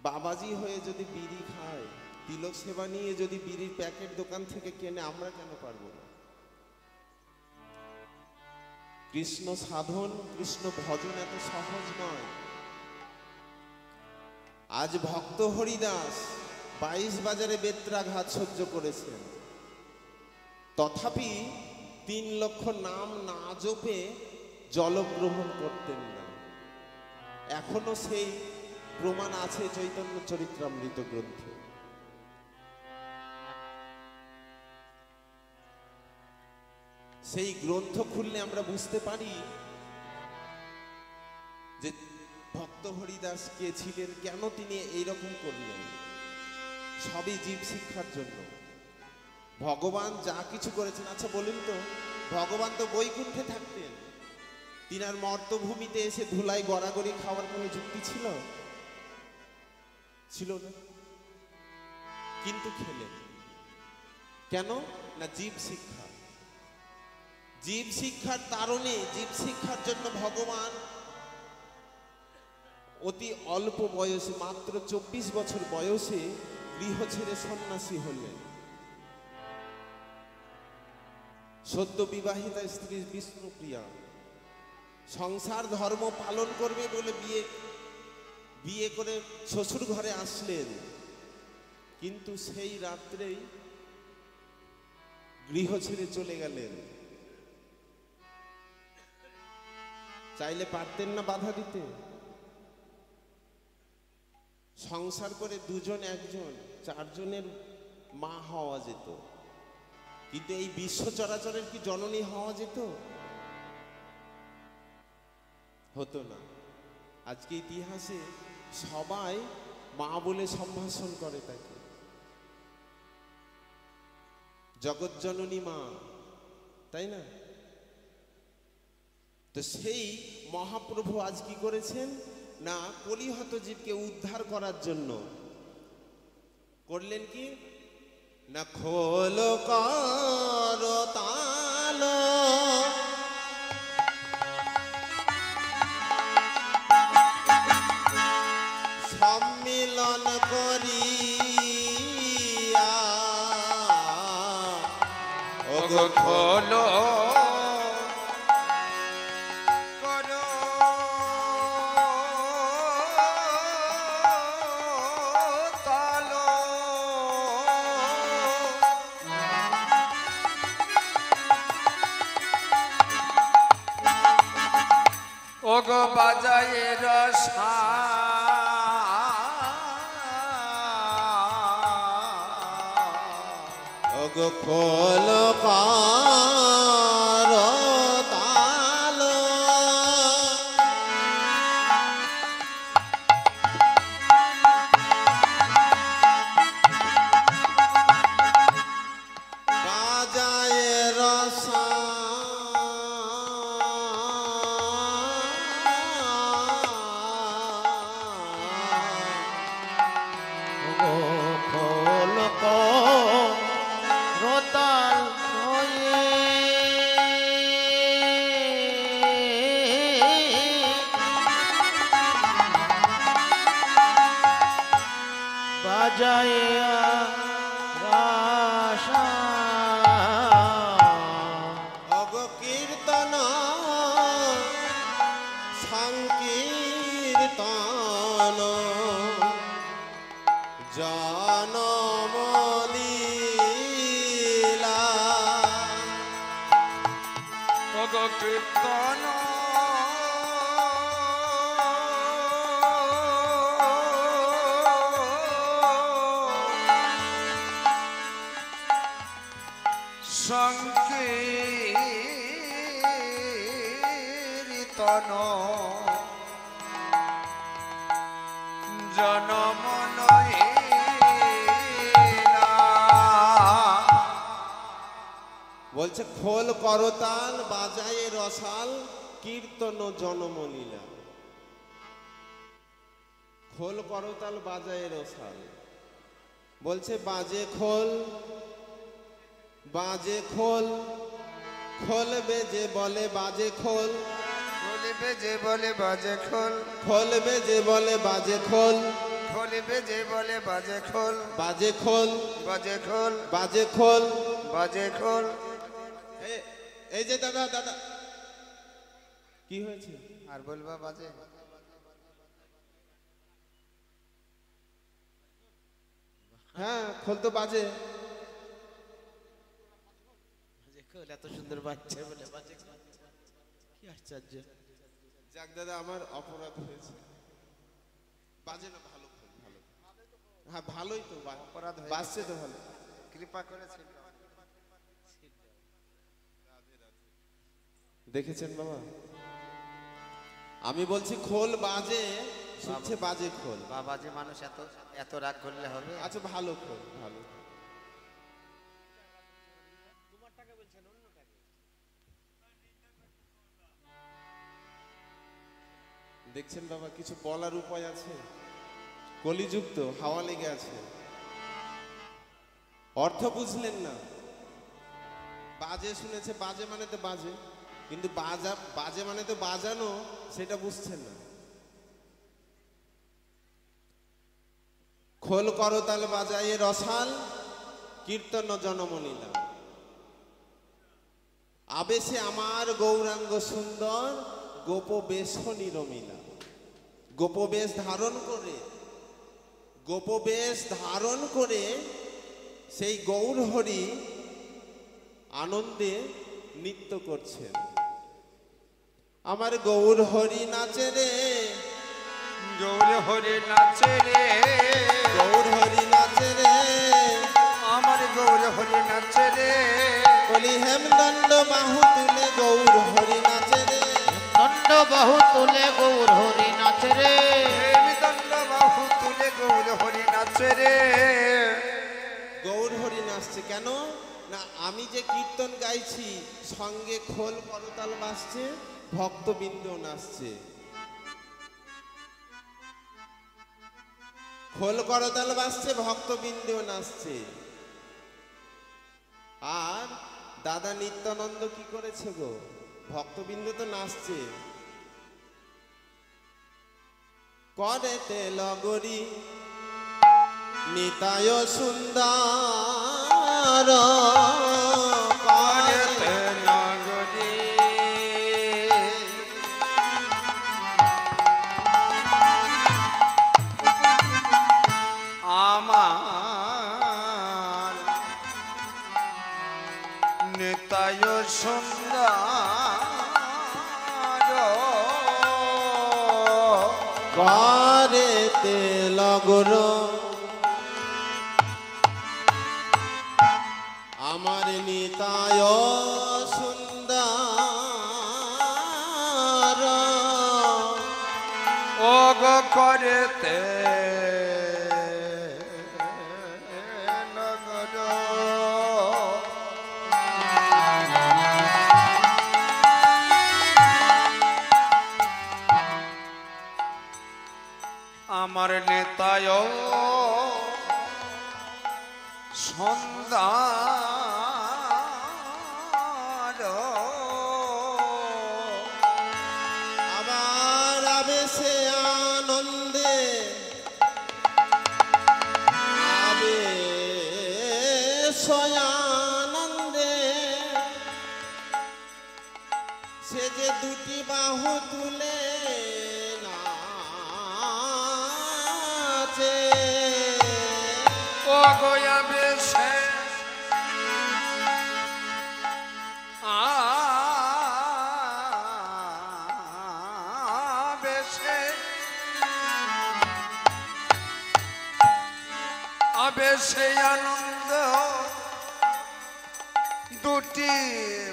D: বাবাজি হয়ে যদি বিড়ি খায়, তিলক সেবা নিয়ে যদি বিড়ির প্যাকেট দোকান থেকে কেনে, আমরা কেন পারবো না? কৃষ্ণ সাধন, কৃষ্ণ ভজন এত সহজ নয়। আজ ভক্ত হরিদাস 22 বাজারে বেত্রাঘাত সহ্য করেছেন, তথাপি 3 লক্ষ নাম না জপে জলগ্রহণ করতেন না। এখনো সেই প্রমাণ আছে চৈতন্য চরিতামৃত গ্রন্থে। সেই গ্রন্থ খুললে আমরা বুঝতে পারি যে ভক্ত হরিদাস কে ছিলেন, কেন তিনি এইরকম করলেন। সবই জীব শিক্ষার জন্য। ভগবান যা কিছু করেছেন, আচ্ছা বলুন তো, ভগবান তো বৈকুণ্ঠে থাকতেন, তিনার মর্তভূমিতে এসে ধুলাই গড়াগড়ি খাওয়ার কোনো যুক্তি ছিল? ছিল না। কিন্তু খেলেন কেন না? জীব শিক্ষা। জীব শিক্ষার তারণে, জীব শিক্ষার জন্য ভগবান অতি অল্প বয়সে, মাত্র 24 বছর বয়সে গৃহ ছেড়ে সন্ন্যাসী হলেন। সদ্য বিবাহিতা স্ত্রী বিষ্ণুপ্রিয়া সংসার ধর্ম পালন করবে বলে বিয়ে করে শ্বশুর ঘরে আসলেন, কিন্তু সেই রাত্রেই গৃহ ছেড়ে চলে গেলেন। চাইলে পারতেন না বাধা দিতে? সংসার করে 2 জন 1 জন 4 জনের মা হওয়া যেত, কিন্তু এই বিশ্ব চরাচরের কি জননী হওয়া যেত? হতো না। আজকে ইতিহাসে সবাই মা বলে সম্ভাষণ করে তাকে, জগৎজননী মা, তাই না? তো সেই মহাপ্রভু আজ কি করেছেন না, কলিহত জীবকে উদ্ধার করার জন্য করলেন কি না, খোল কর তাল, সম্মিলন করিয়া
C: ওগো বাজায় রসা
D: ওগো খোল করতাল বাজায় রসা
B: খোল করতাল হয়ে বাজায় রাশা
D: অগ কীর্তন সংকীর্তন জনমলীলা
C: ওগো কীর্তন সংকীর্তন জনমনয়েলা
D: বলছে খোল করতাল বাজায় রসাল কীর্তন জনমলীলা খোল করতাল বাজায় রসাল বলছে বাজে খোল বাজে খোল খোল বেজে বলে বাজে খোল
C: বলিবে যে বলে বাজে খোল
D: খোল বেজে বলে বাজে খোল
C: বলিবে যে বলে বাজে খোল
D: বাজে খোল
C: বাজে খোল
D: বাজে খোল
C: বাজে খোল
D: এই যে দাদা দাদা কি হয়েছে
C: আর বলবা বাজে
D: হ্যাঁ খোল তো বাজে
B: খোল এত সুন্দর বাচ্চা বলে বাজে খোল। কি আশ্চর্য
D: যাক দাদা আমার অপরাধ হয়েছে বাজে না ভালো খোল ভালো হ্যাঁ ভালোই তো
C: অপরাধ হয়েছে।
D: বাজছে তো ভালো
C: কৃপা করেছে
D: দেখেছেন বাবা আমি বলছি খোল বাজে শুনছে বাজে খোল
C: বাবা যে মানুষ এত এত রাগ করলে হবে
D: আচ্ছা ভালো খোল ভালো দেখছেন বাবা কিছু বলার উপায় আছে কলিযুক্ত হাওয়া লেগে আছে অর্থ বুঝলেন না বাজে শুনেছে বাজে মানে তো বাজে কিন্তু বাজে মানে তো বাজানো সেটা বুঝছেন না খোল করতাল বাজায় রসাল কীর্তন জনমনীলা আবেশে আমার গৌরাঙ্গ সুন্দর গোপবেশ নিরমিলা গোপবেশ ধারণ করে সেই গৌর হরি আনন্দে নৃত্য করছেন আমার গৌর হরি নাচে রে
C: গৌর হরি নাচে রে
D: গৌর হরি নাচে রে
C: আমার গৌর হরি নাচে রে
D: বলি হেমদণ্ড বাহু তুলে গৌর হরি নাচে রে
B: দণ্ড বাহু তুলে গৌর হরি নাচে রে
C: দণ্ড বাহু তুলে গৌর হরি নাচে রে
D: গৌর হরি নাচছে কেন না আমি যে কীর্তন গাইছি সঙ্গে খোল করতাল বাজছে ভক্তবৃন্দ নাচছে খোল করতাল বাজছে ভক্তবৃন্দ নাচছে আর দাদা নিত্যানন্দ কি করেছে গো ভক্তবৃন্দ তো নাচছে করেতে লগরি নিতায় সুন্দর
C: করেতে লগরি আমার নিতায় সুন্দর
D: করেতে লগর আমার নিতায় সুন্দর
C: ও গো করেতে লগর আমার নেতায় সন্ধ্যার
D: আবার আবেশে আনন্দে আনন্দে সে যে দুটি বাহু তুলে নাচে
C: ও গোয়া বেশে বেশে আবেশে আনন্দ দুটি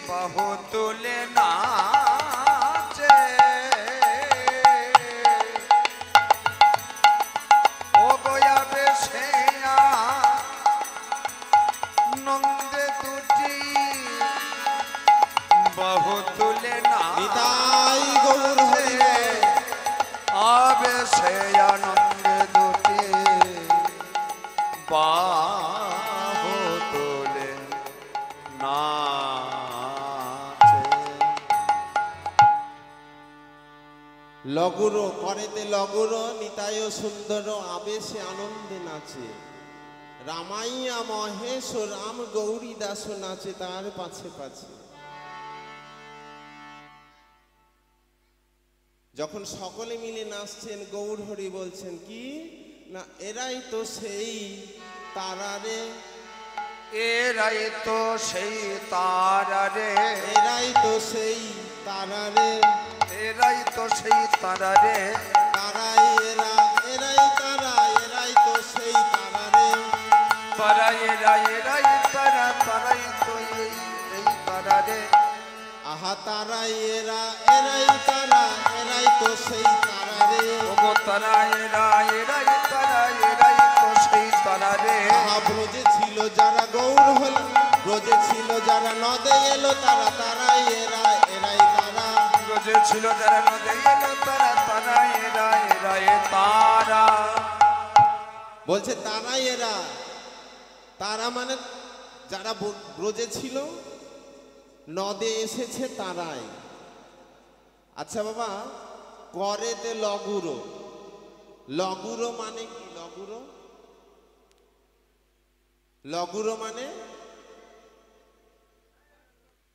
C: বাহু তুলে নাচে ও গোয়া বেশে নন্দে দুটি বাহু তুলে
D: নিতাই গৌর হরি বল।
C: আবেশে আনন্দে দুটি বাহু তুলে নাচে
D: লগর করেতে লগর নিতায় সুন্দর আবেশে আনন্দে নাচে রামাইয়া মহেশ রাম গৌরী দাস নাচে তার পাছে পাছে। যখন সকলে মিলে নাচছেন গৌর হরি বলছেন কি না এরাই তো সেই তারারে
C: এরাই তো সেই তারারে
D: এরাই তো সেই তারারে
C: এরাই তো সেই তারারে
D: তারাই এরা এরাই তারা এরাই তো সেই তারারে
C: তারা এরাই তারা তারাই তো এই তারারে
D: আহা তারাই এরা এরাই তারা এরাই তো সেই তারারে
C: ওগো তারা এরাই তারা এরাই তো সেই তারারে
D: আহা ব্রজে ছিল যারা গৌর হল ব্রজে ছিল যারা নদে এলো তারা তারাই এরা এরাই তারা
C: ব্রজে ছিল যারা নদে এলো তারা তারা এরাই তারা
D: বলছে তারাই এরা তারা মানে যারা ব্রজে ছিল নদে এসেছে তারাই। আচ্ছা বাবা করেতে লগুরো লগুরো মানে কি লগুরো লগুরো মানে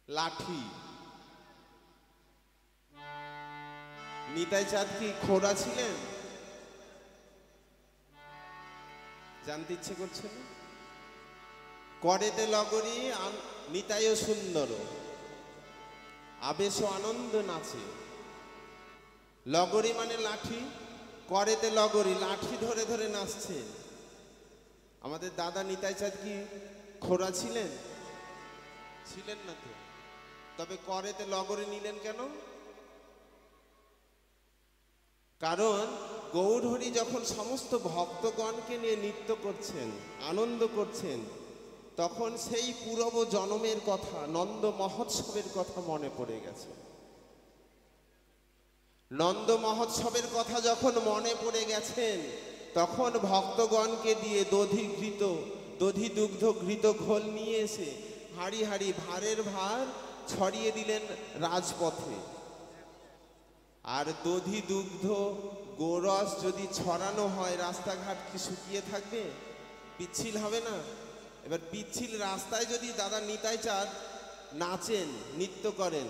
D: লাঠি। নিতাই চাঁদ কি খোড়া ছিলেন জানতে ইচ্ছে করছে না? করেতে লগরি নিতাই সুন্দর আবেশ আনন্দ নাচে লগরি মানে লাঠি করেতে লগরি লাঠি ধরে ধরে নাচছে। আমাদের দাদা নিতাই চাঁদ কি খোড়া ছিলেন? ছিলেন না তো, তবে করেতে লগরি নিলেন কেন? কারণ গৌরহরি যখন সমস্ত ভক্তগণকে নিয়ে নৃত্য করছেন আনন্দ করছেন তখন সেই পূর্ব জন্মের কথা নন্দ মহোৎসবের কথা মনে পড়ে গেছে। নন্দ মহোৎসবের কথা যখন মনে পড়ে গেছেন তখন ভক্তগণকে দিয়ে দধি দুগ্ধ ঘৃত ঘোল নিয়ে এসে হাড়ি হাড়ি ভারের ভার ছড়িয়ে দিলেন রাজপথে। আর দধি দুগ্ধ গোরস যদি ছড়ানো হয় রাস্তাঘাট কি শুকিয়ে থাকবে? পিচ্ছিল হবে না? এবার পিচ্ছিল রাস্তায় যদি দাদা নিতাই চাঁদ নাচেন নৃত্য করেন,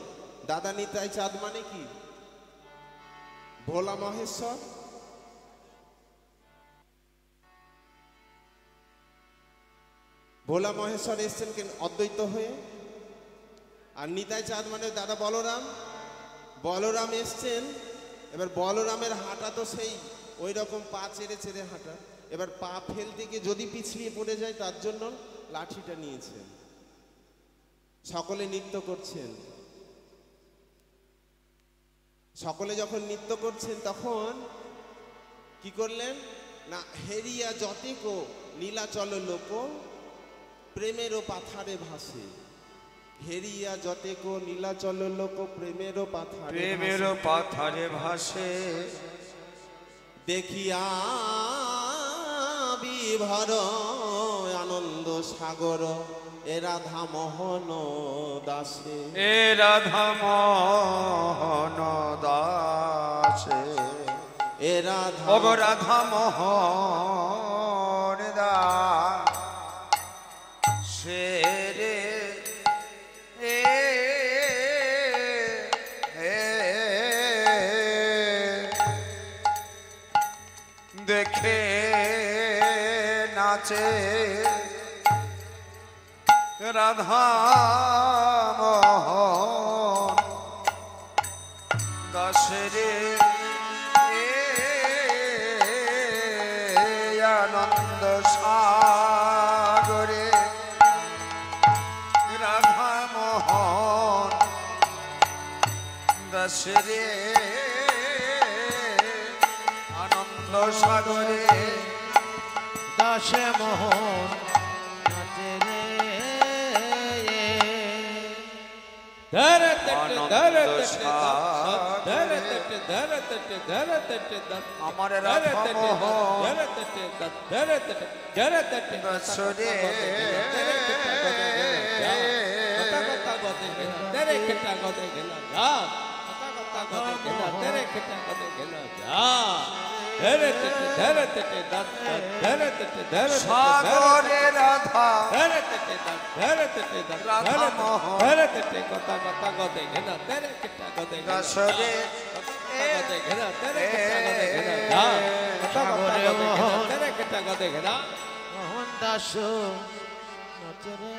D: দাদা নিতাই চাঁদ মানে কি? ভোলা মহেশ্বর। ভোলা মহেশ্বর এসছেন কেন? অদ্বৈত হয়ে। আর নিতাই চাঁদ মানে দাদা বলরাম। বলরাম এসছেন, এবার বলরামের হাঁটা তো সেই ওই রকম পা চেড়ে চেড়ে হাঁটা। এবার পা ফেলতে গিয়ে যদি পিছলিয়ে পড়ে যায় তার জন্য লাঠিটা নিয়েছেন। সকলে নৃত্য করছেন। সকলে যখন নৃত্য করছেন তখন কি করলেন না, হেরিয়া যতেকো নীলাচল লোক প্রেমেরও পাথারে ভাসে। হেরিয়া যতেকো নীলাচল লোক প্রেমেরও
C: পাথারে ভাসে।
D: দেখিয়া বিভর আনন্দ সাগর এ রাধা মোহন দাসে।
C: এ রাধা মোহন দাসে।
D: এ রাধা
C: রাধা মোহন দাসে রে। দেখে নাচে রাধা মোহন দাসরে। আনন্দ সাগরে রাধা মোহন দাসরে। আনন্দ সাগরে
B: দাসে মোহন নাচে রে। ধরে তটে ধরে তটে ধরে তটে ধরে তটে ধরে তটে
C: আমার
B: ধরে
C: রাধা
B: তটে
C: মোহন
B: ধরে তটে ধরে তটে ধরে তটে
C: দাসরে।
B: কথা কথা গদে গেলা তেরে কেটা গদে গেলা যা। কথা কথা গদে গেলা তেরে কেটা গদে গেলা যা। ধরে তটে ধরে তটে ধরে তটে ধরে
C: সাগরে রাধা
B: ধরে তটে ধরে তটে
C: রাধা মোহন
B: ধরে তটে কথা কথা গদে গেলা তেরে কেটা গদে গেলা
C: দাসরে।
B: গদে গেলা তেরে কেটা গদে গেলা যা। কথা কথা গদে গেলা তেরে কেটা গদে গেলা মোহন দাস নাচে রে।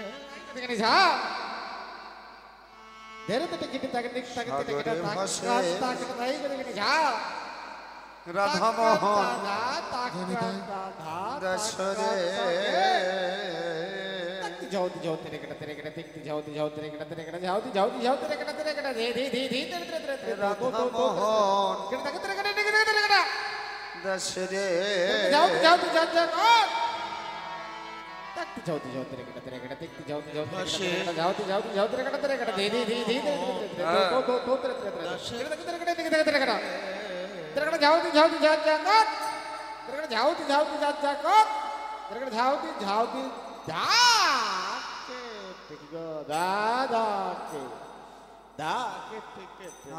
B: দেখনি যা ধরে তটে কিটি তাকে নিক তাকে তটে কেটা তাকে তাকে তাই দেখনি যা।
C: রাধা মোহন দাসরে।
B: जाओ जाओ तेरे कटा देखती जाओ तेरे कटा जाओ तेरे कटा धे धे धे धे तेरे
C: রাধা মোহন
B: कटा तेरे कटा
C: দাসরে।
B: जाओ देखती जाओ तेरे कटा देखती जाओ तेरे कटा धे धे धे धे दो तेरे कटा तेरे कटा जाओ तेरे कटा जाओ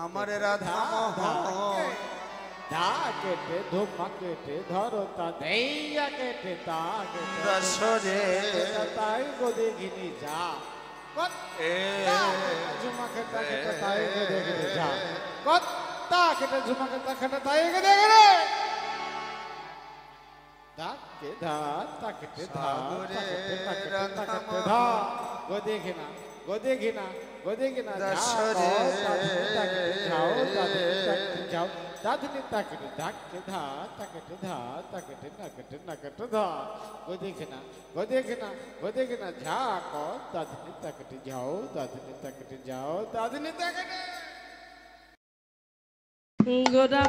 C: আমার রাধা মোহন
B: ধরতা দেইয়া কেটে
C: দাসরে।
B: তাই গোদে ঘিনি যা ঝুমা খেটা খেটা তাই গোদে ঘিনি যা কত্তা খেটা ঝুমা খেটা খেটা তাই গোদে ঘিনি ধাকে ধা তাকেটে ধা তাকেটে ধা গোদে ঘিনা
C: দাসরে।
B: যাও যাও দাদনি তাকেটে ধাকে ধা তাকেটে নাকেটে ধা গোদে ঘিনা ঝা কো দাদনি তাকেটে যাও দাদনি তাকেটে
A: গোরা